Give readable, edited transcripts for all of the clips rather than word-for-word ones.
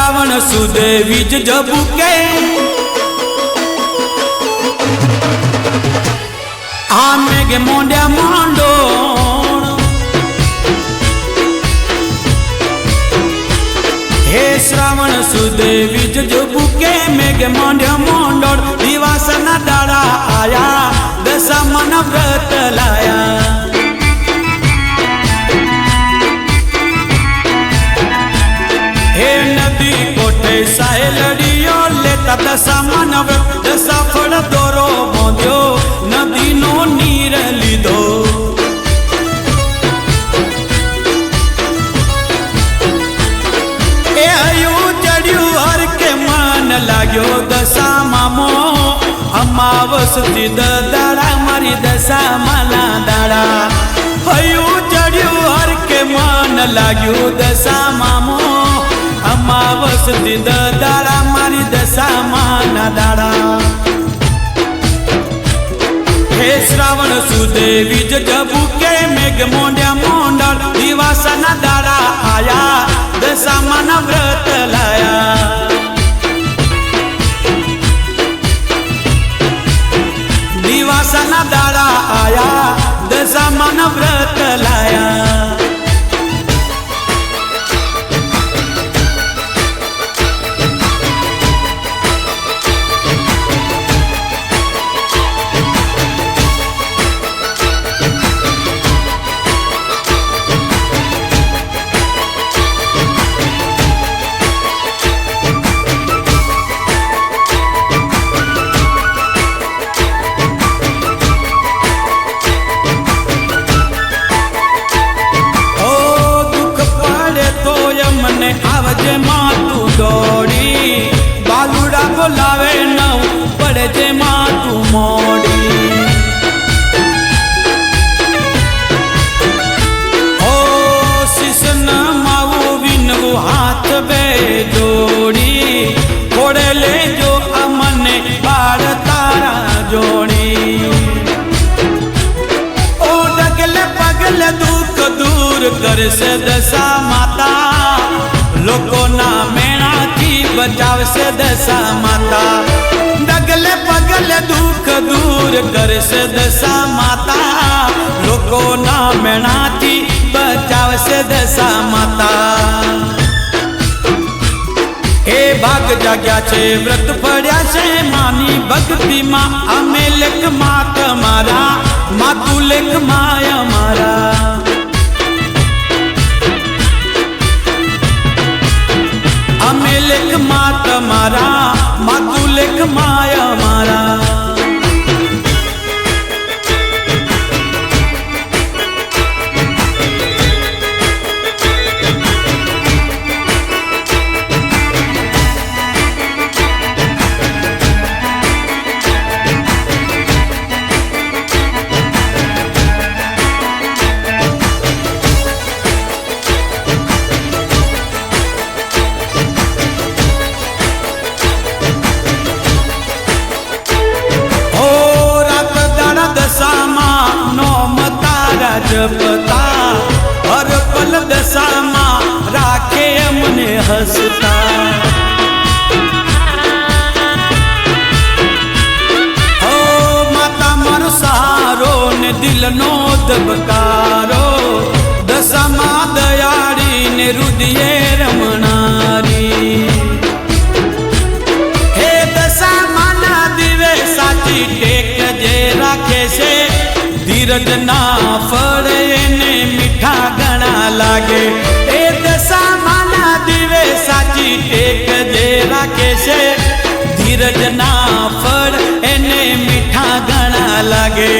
શ્રાવણ સુદ વીજ જબુકે આ મેઘ મોંડ્યા મોંડો હે શ્રાવણ સુદ વીજ જબુકે મેઘ મોંડ્યા મોંડોળ દિવાસના દાડા આયા દશામાન વ્રત લાયા હે નદી કોઠે સાહેલડીઓ લેતા દશામાન વ્રત દશા ફળ દોરો બાંધ્યો નદીનો નીર લીધો એ હયું ચડ્યું હર કે મન લાગ્યો દશા મામો અમાવસથી દાડા મારી દશામાના દાડા હયું ચડ્યું હર કે મન લાગ્યું દશા મામો અમાવસથી દાડા મારી દશામાના દાડા હે શ્રાવણ સુદ વીજ જબુકે મેઘ મોંડ્યા મોંડળ દિવાસના દાડા આયા દશામાના વ્રત લાયા દિવાસના દાડા આયા દશામાના વ્રત લાયા આવજે માતું દોડી બાલુડા બોલાવે નવ પડે જે માતું મોડી ઓ શિશન માવું વિનવું હાથ બે જોડી ખોડે લેજો અમને બાળ તારા જોડી ઓ ડગલે પગલે દુઃખ દૂર કરશે દશા માતા લોકોના મેણાથી બચાવશે દશા માતા ડગલે પગલે દુઃખ દૂર કરશે દશા માતા લોકોના મેણાથી બચાવશે દશા માતા એ ભાગ જાગ્યા છે વ્રત પડ્યા છે માની ભક્તિમાં અમે લેખ માં તમારા માતું લેખ માયા મારા અમે લેખ માં તમારા માતું લેખ માયા મારા જપતા હર પલ દશામાં રાખે અમને હસતા ઓ માતા મારો સહારો ને દિલનો ધબકારો દશામાં દયાળી ને રુદિયે રમણારી હે દશામાના દિવે સાચી ટેક જે રાખે છે ધીરજ ના ફળ એને મીઠા ઘણા લાગે એ દશામાના દિવે સાચી ટેક જે રાખે છે ધીરજ ના ફળ એને મીઠા ઘણા લાગે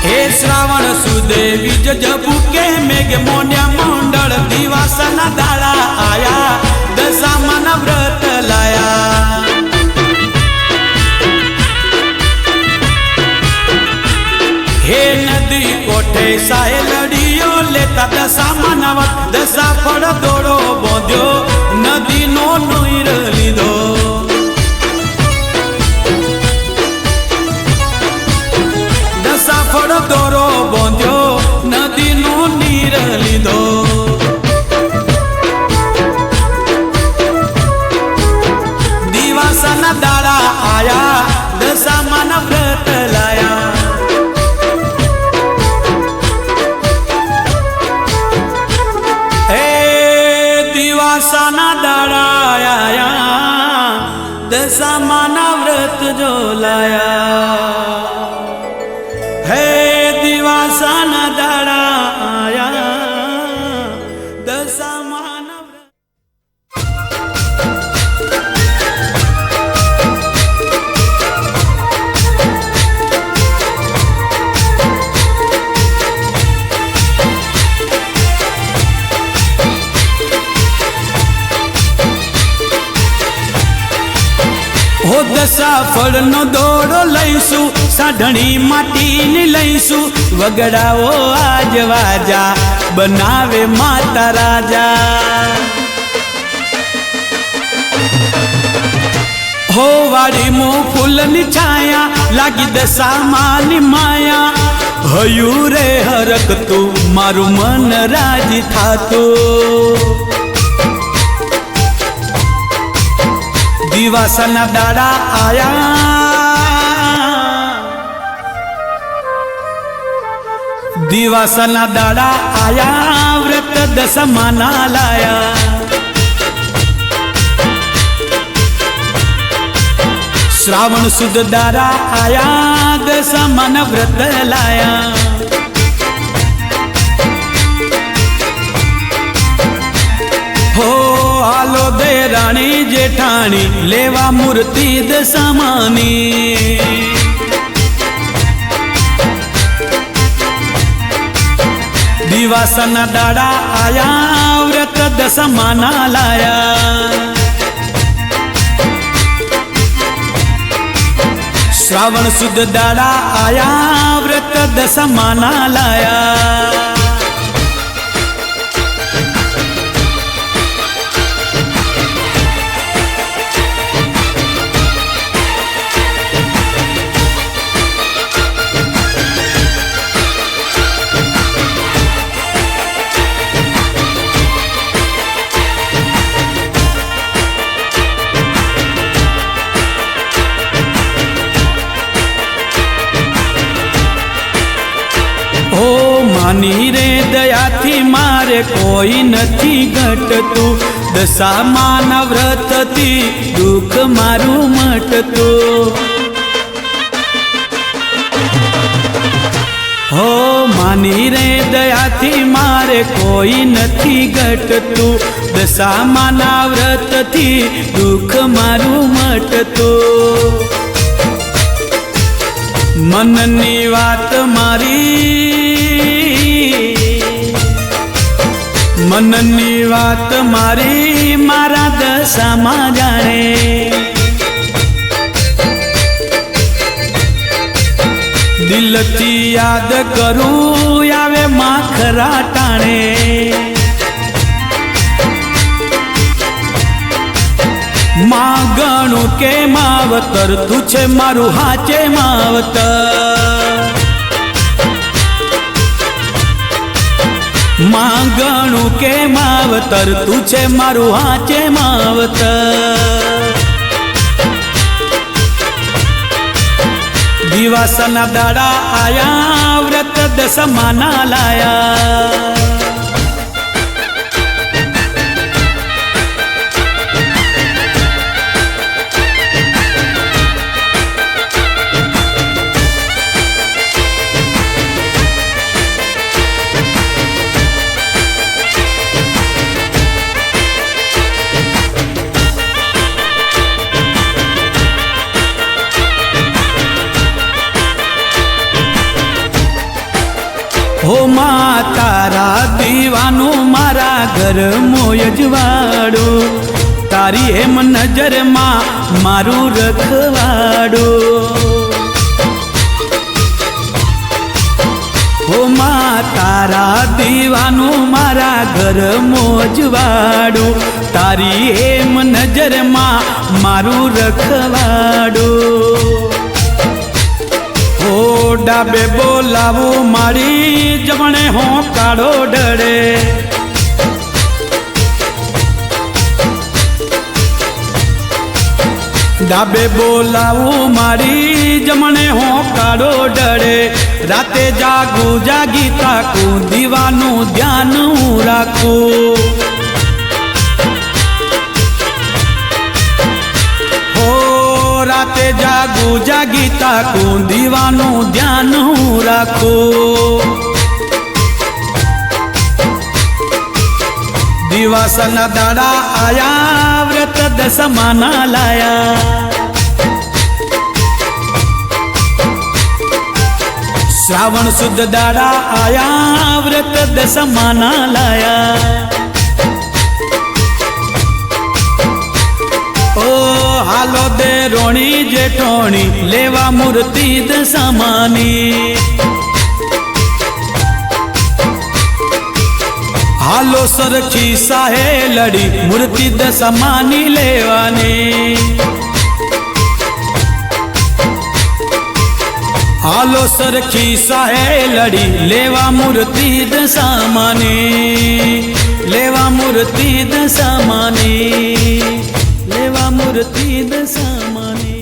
હે શ્રાવણ સુદ વીજ જબુકે મેઘ મોંડ્યા મોંડળ દિવાસના દાડા આયા દશામાના વ્રત લાયા હે નદી કોઠે સાહેલડીઓ લેતા દશામાન વ્રત દશા ફળ દોડો બાંધ્યો નદીનો નીર લીધો દશા ફળ દોરો બાંધ્યો નદીનો નીર લીધો दशामाना व्रत जो लाया है दिवासाना दाड़ा आया दशामाना हो दशा फळनो दोड़ो लईशु साढणी माटीनी लईशु वगड़ाओ आज वाजा बनावे माता राजा हो वाड़ी मो फूलनी छाया लागी दशा मानी माया हयूरे हरक तू मारू मन राजी थातो दिवासाना दाड़ा आया दिवासाना दाड़ा आया व्रत दशमाना लाया श्रावण सुद दाड़ा आया दशमाना व्रत लाया हो आलो दे रानी जेठानी लेवा मूर्ति दशामानी दिवासाना दाड़ा आया व्रत दशमाना लाया श्रावण सुद दाड़ा आया व्रत दशमाना लाया मानी रे दया थी मारे कोई नथी घटतु दशामाना व्रत थी दुख मारू मटतु हो मानी रे दया थी मारे कोई नथी घटतु दशामाना व्रत थी दुख मारू मटतु मननी वात मारी मननी वात मारी मारा दशामा जाने दिल थी याद करूं आवे माखरा टाणे मां गणु के मावतर तू छे मारू हाचे मावतर मां गणु के मावतर तू छे मारू हाचे मावतर दिवासाना दाड़ा आया व्रत दशमाना लाया हो मां तारा दीवानो मारा घर मोयजवाड़ो तारी हेम नजर मां मारू रखवाड़ो हो मां तारा दीवानो मारा घर मोजवाड़ो तारी हेम नजर मां मारू रखवाड़ो ओ डाबे बोलावो मारी जमणे हो काड़ो डरे डाबे बोलावो मारी जमणे हो काड़ो डरे राते जागू जागी ताकू दीवानो ध्यान राखू हो पूजा गीता को दीवानो ध्यान राखो। दिवासन दाड़ा आया व्रत दस माना लाया। श्रावण शुद्ध दाड़ा आया व्रत दस माना लाया। ओ हालो दे रोणी जेठोणी लेवा मूर्ति दसमानी। हालो सरखी साहे लड़ी मूर्ति दसमानी लेवानी। हालो सरखी साहे लड़ी लेवा मूर्ति दसमानी। लेवा मूर्ति दसमानी। लेवा मूर्ति दसमानी।